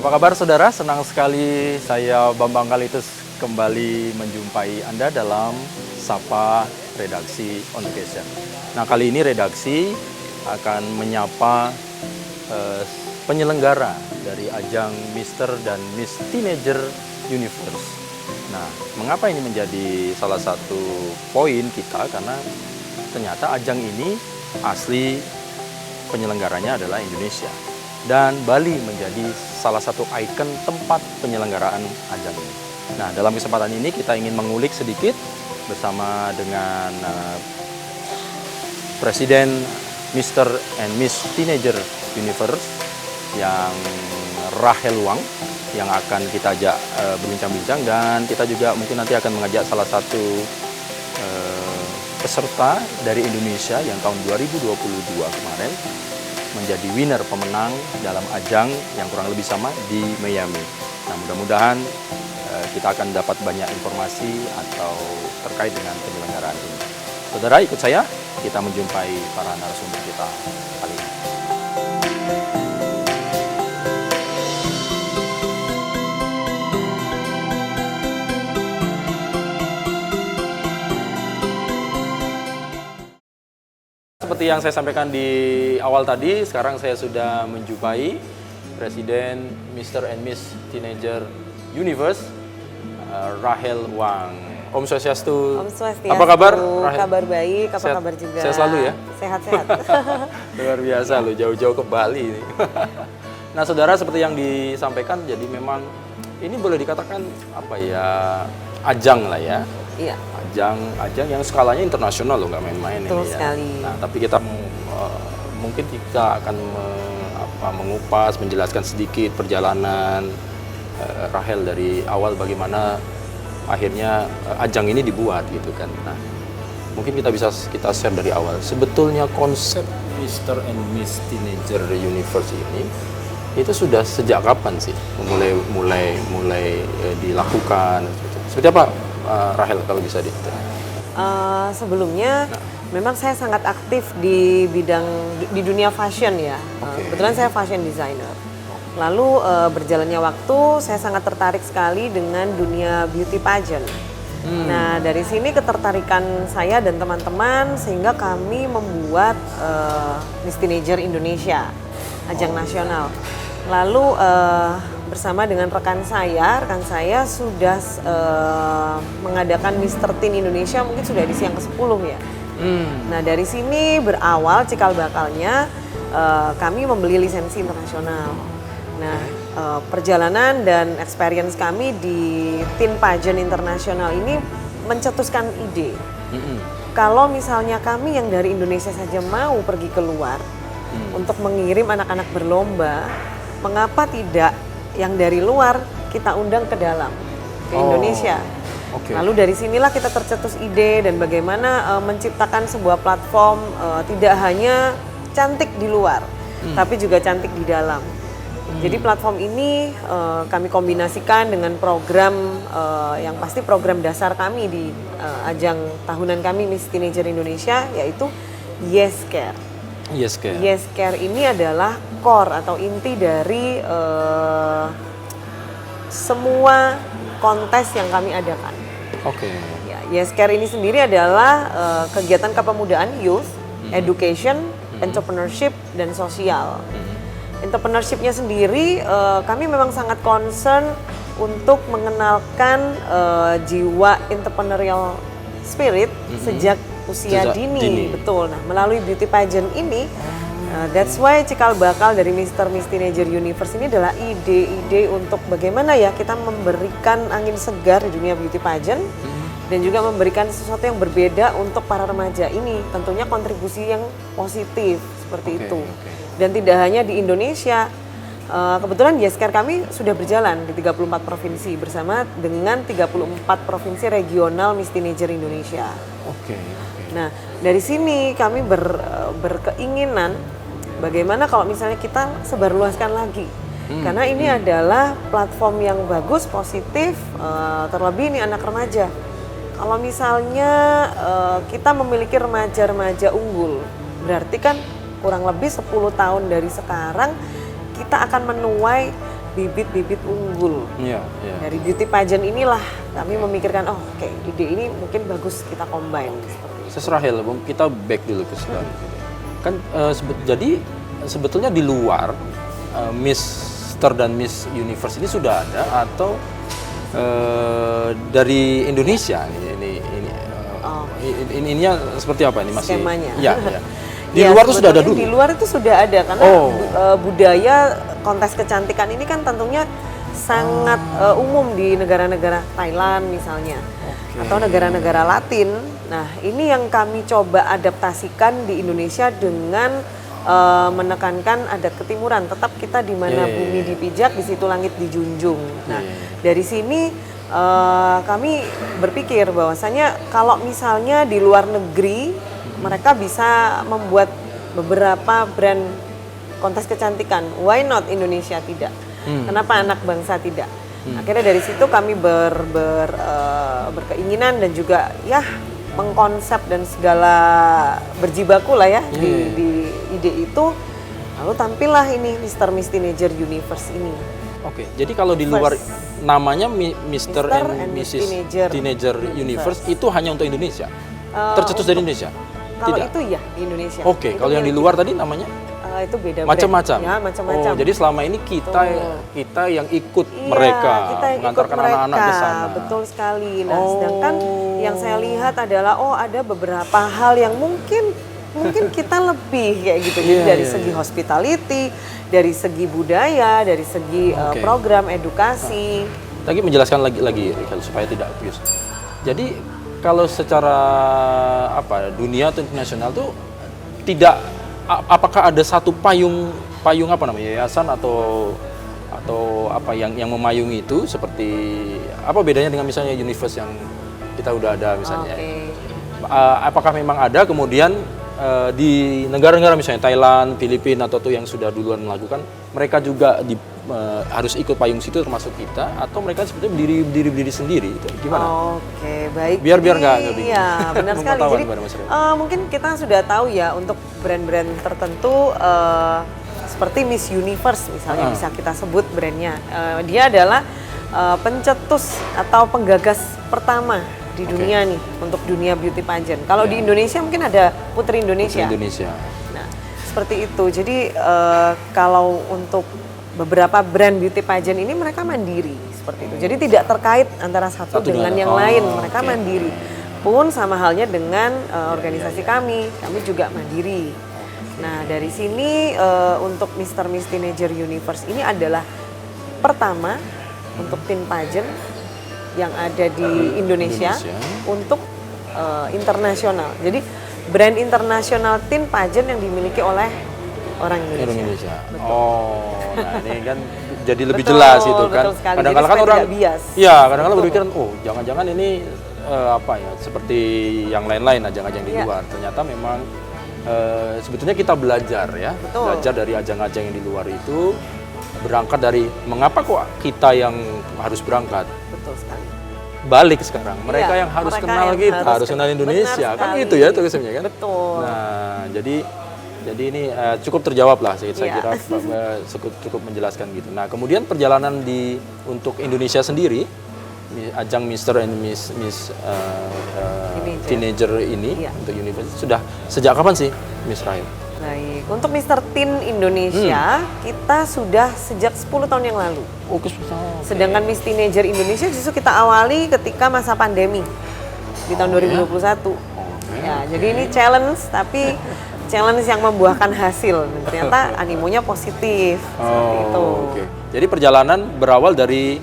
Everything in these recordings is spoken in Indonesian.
Apa kabar saudara? Senang sekali saya Bambang Kalitus kembali menjumpai Anda dalam Sapa Redaksi On Occasion. Nah, kali ini redaksi akan menyapa penyelenggara dari ajang Mr. dan Miss Teenager Universe. Nah, mengapa ini menjadi salah satu poin kita? Karena ternyata ajang ini asli penyelenggaranya adalah Indonesia. Dan Bali menjadi salah satu ikon tempat penyelenggaraan ajang ini. Nah, dalam kesempatan ini kita ingin mengulik sedikit bersama dengan Presiden Mr. and Miss Teenager Universe yang Rahel Wang yang akan kita ajak berbincang-bincang, dan kita juga mungkin nanti akan mengajak salah satu peserta dari Indonesia yang tahun 2022 kemarin menjadi winner pemenang dalam ajang yang kurang lebih sama di Miami. Nah, mudah-mudahan kita akan dapat banyak informasi atau terkait dengan penyelenggaraan ini. Saudara, ikut saya, kita menjumpai para narasumber kita kali ini. Seperti yang saya sampaikan di awal tadi, sekarang saya sudah menjumpai Presiden Mr. and Miss Teenager Universe, Rahel Wang. Om Swastiastu. Om Swastiastu. Apa kabar, Rahel? Kabar baik, apa Sehat, kabar juga? Sehat selalu ya? Sehat-sehat. Luar biasa loh, jauh-jauh ke Bali ini. Nah, saudara, seperti yang disampaikan, jadi memang ini boleh dikatakan apa ya, ajang lah ya. Iya. Ajang yang skalanya internasional loh, nggak main-main ini Betul ya. sekali. Nah, tapi kita mungkin kita akan mengupas, menjelaskan sedikit perjalanan Rahel dari awal bagaimana akhirnya ajang ini dibuat gitu kan. Nah, mungkin kita share dari awal. Sebetulnya konsep Mr. and Miss Teenager Universe ini itu sudah sejak kapan sih mulai dilakukan? Seperti apa, Rahel, kalau bisa Sebelumnya, memang saya sangat aktif di bidang di dunia fashion ya. Kebetulan saya fashion designer. Lalu berjalannya waktu, saya sangat tertarik sekali dengan dunia beauty pageant. Nah, dari sini ketertarikan saya dan teman-teman sehingga kami membuat Miss Teenager Indonesia, ajang nasional. Lalu bersama dengan rekan saya sudah mengadakan Mr. Teen Indonesia, mungkin sudah edisi yang ke-10 ya. Nah, dari sini berawal cikal bakalnya kami membeli lisensi internasional. Nah, perjalanan dan experience kami di Teen Pageant Internasional ini mencetuskan ide. Kalau misalnya kami yang dari Indonesia saja mau pergi keluar untuk mengirim anak-anak berlomba, mengapa tidak yang dari luar kita undang ke dalam, ke Indonesia. Lalu dari sinilah kita tercetus ide dan bagaimana menciptakan sebuah platform tidak hanya cantik di luar, tapi juga cantik di dalam. Jadi platform ini kami kombinasikan dengan program yang pasti program dasar kami di ajang tahunan kami Miss Teenager Indonesia, yaitu Yes Care. Yes Care. Yes Care ini adalah core atau inti dari semua kontes yang kami adakan. Ya, Yes Care ini sendiri adalah kegiatan kepemudaan, youth, education, entrepreneurship, dan sosial. Entrepreneurship-nya sendiri kami memang sangat concern untuk mengenalkan jiwa entrepreneurial spirit sejak usia dini. Betul. Nah, melalui beauty pageant ini, that's why cikal bakal dari Mr. Miss Teenager Universe ini adalah ide-ide untuk bagaimana ya kita memberikan angin segar di dunia beauty pageant dan juga memberikan sesuatu yang berbeda untuk para remaja ini. Tentunya kontribusi yang positif seperti itu. Dan tidak hanya di Indonesia. Kebetulan Yes Care kami sudah berjalan di 34 provinsi bersama dengan 34 provinsi regional Miss Teenager Indonesia. Nah, dari sini kami berkeinginan bagaimana kalau misalnya kita sebarluaskan lagi. Karena ini adalah platform yang bagus, positif, terlebih ini anak remaja. Kalau misalnya kita memiliki remaja-remaja unggul, berarti kan kurang lebih 10 tahun dari sekarang kita akan menuai bibit-bibit unggul. Iya, iya. Dari beauty pageant inilah kami memikirkan, oh oke, ide ini mungkin bagus kita combine. Seperti itu. Rahel, kita back dulu ke sekarang. Kan jadi sebetulnya di luar Mister dan Miss Universe ini sudah ada atau dari Indonesia ininya seperti apa ini masih? Skemanya. Ya, ya. Di Ya, luar itu sudah ada dulu. Di luar itu sudah ada karena budaya kontes kecantikan ini kan tentunya sangat umum di negara-negara Thailand misalnya atau negara-negara Latin. Nah, ini yang kami coba adaptasikan di Indonesia dengan menekankan adat ketimuran. Tetap kita di mana bumi dipijak, di situ langit dijunjung. Nah, dari sini kami berpikir bahwasanya kalau misalnya di luar negeri mereka bisa membuat beberapa brand kontes kecantikan, why not Indonesia tidak? Kenapa anak bangsa tidak? Akhirnya dari situ kami berkeinginan dan juga ya mengkonsep dan segala berjibaku lah ya di ide itu. Lalu tampillah ini Mr. Miss Teenager Universe ini. Oke, jadi kalau di luar namanya Mr. and Mrs. Teenager Universe itu hanya untuk Indonesia? Tercetus dari Indonesia? Kalau Tidak? itu ya di Indonesia. Oke, kalau yang di luar tadi namanya? Itu beda Macam-macam. Ya, macam-macam. Oh, jadi selama ini kita yang ikut mereka, kita yang mengantarkan ikut anak-anak ke mereka. sana. Betul sekali. Nah, sedangkan yang saya lihat adalah ada beberapa hal yang mungkin kita lebih kayak gitu. Jadi dari segi hospitality, dari segi budaya, dari segi program edukasi. Lagi menjelaskan lagi supaya tidak obvious. Jadi kalau secara dunia atau internasional tuh tidak apakah ada satu payung apa namanya yayasan atau apa yang memayungi itu seperti apa bedanya dengan misalnya Universe yang kita udah ada misalnya? Apakah memang ada kemudian di negara-negara misalnya Thailand, Filipina atau yang sudah duluan melakukan mereka juga harus ikut payung situ termasuk kita atau mereka sebetulnya berdiri sendiri itu gimana? Oke, baik. Biar nggak bingung. Iya, benar sekali. Jadi mungkin kita sudah tahu ya untuk brand-brand tertentu seperti Miss Universe misalnya bisa kita sebut brandnya. Dia adalah pencetus atau penggagas pertama di dunia nih untuk dunia beauty pageant. Kalau di Indonesia mungkin ada Putri Indonesia. Nah, seperti itu. Jadi kalau untuk beberapa brand beauty pageant ini mereka mandiri seperti itu. Jadi tidak terkait antara satu dengan yang lain. Mereka mandiri. Pun sama halnya dengan organisasi kami juga mandiri. Nah, dari sini untuk Mr. Miss Teenager Universe ini adalah pertama untuk teen pageant yang ada di Indonesia. Untuk internasional. Jadi brand internasional teen pageant yang dimiliki oleh orang Indonesia. Betul. Oh, nah ini kan jadi lebih jelas itu kan. Kadang-kadang kan orang kadang-kadang berpikiran, jangan-jangan ini seperti yang lain-lain ajang-ajang di luar. Ternyata memang sebetulnya kita belajar ya, belajar dari ajang-ajang yang di luar itu berangkat dari mengapa kok kita yang harus berangkat. Betul sekali. Balik sekarang, mereka yang harus kenal kita, harus kenal Indonesia, kan itu ya tugasnya kan. Betul. Nah, jadi ini cukup terjawab lah, saya kira cukup menjelaskan gitu. Nah, kemudian perjalanan untuk Indonesia sendiri, ajang Mr. and Miss Teenager ini untuk Universe sudah sejak kapan sih, Miss Rahel? Baik, untuk Mr. Teen Indonesia kita sudah sejak 10 tahun yang lalu. Sedangkan Miss Teenager Indonesia justru kita awali ketika masa pandemi di tahun 2021. Jadi ini challenge tapi challenge yang membuahkan hasil dan ternyata animonya positif seperti itu. Jadi perjalanan berawal dari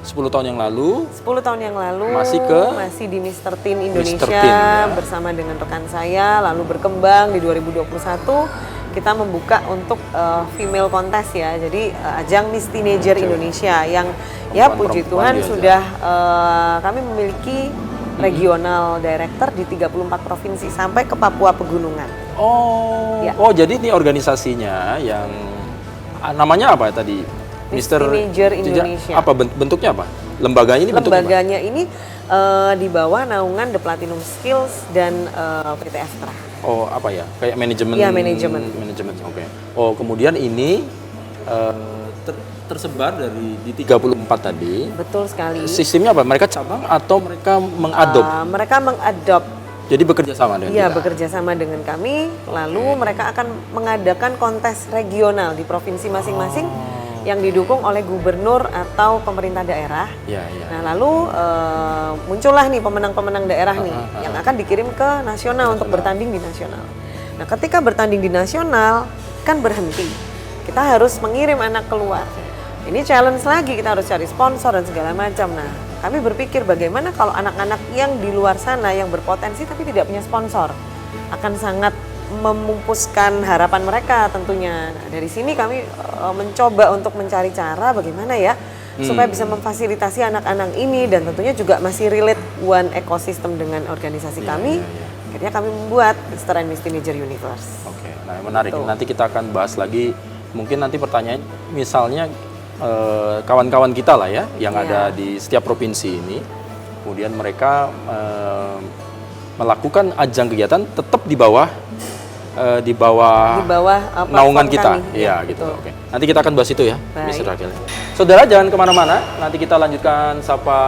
10 tahun yang lalu. 10 tahun yang lalu masih di Mr. Teen Indonesia bersama dengan rekan saya, lalu berkembang di 2021 kita membuka untuk female contest ya. Jadi ajang Miss Teenager Indonesia yang puji Tuhan sudah kami memiliki regional director di 34 provinsi sampai ke Papua Pegunungan. Jadi ini organisasinya yang namanya apa tadi? Miss Teenager Indonesia. Apa bentuknya apa? Lembaganya ini bentuknya apa? Lembaganya ini di bawah naungan The Platinum Skills dan PT Astra. Apa ya? Kayak manajemen. Iya, manajemen. Oke. Kemudian ini tersebar di 34 tadi. Betul sekali. Sistemnya apa? Mereka cabang atau mereka mengadop? Mereka mengadop. Jadi bekerja sama dengan Iya, kita? bekerja sama dengan kami. Lalu mereka akan mengadakan kontes regional di provinsi masing-masing yang didukung oleh gubernur atau pemerintah daerah. Iya, iya. Nah, lalu muncullah nih pemenang-pemenang daerah nih yang akan dikirim ke nasional untuk bertanding di nasional. Nah, ketika bertanding di nasional kan berhenti. Kita harus mengirim anak keluar. Ini challenge lagi, kita harus cari sponsor dan segala macam. Nah, kami berpikir bagaimana kalau anak-anak yang di luar sana yang berpotensi tapi tidak punya sponsor akan sangat memumpuskan harapan mereka tentunya. Nah, dari sini kami mencoba untuk mencari cara bagaimana ya supaya bisa memfasilitasi anak-anak ini dan tentunya juga masih relate one ekosistem dengan organisasi kami. Akhirnya kami membuat Mr. and Miss Teenager Universe. Oke, nah menarik. Betul. Nanti kita akan bahas lagi. Mungkin nanti pertanyaan, misalnya kawan-kawan kita lah ya, yang ada di setiap provinsi ini, kemudian mereka melakukan ajang kegiatan tetap di bawah naungan kita, kami. ya gitu. Oke. Nanti kita akan bahas itu ya, Baik. Mr. Rachel. Saudara jangan kemana-mana, nanti kita lanjutkan Sapa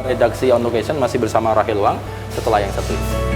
Redaksi On Location masih bersama Rachel Wang setelah yang satu ini.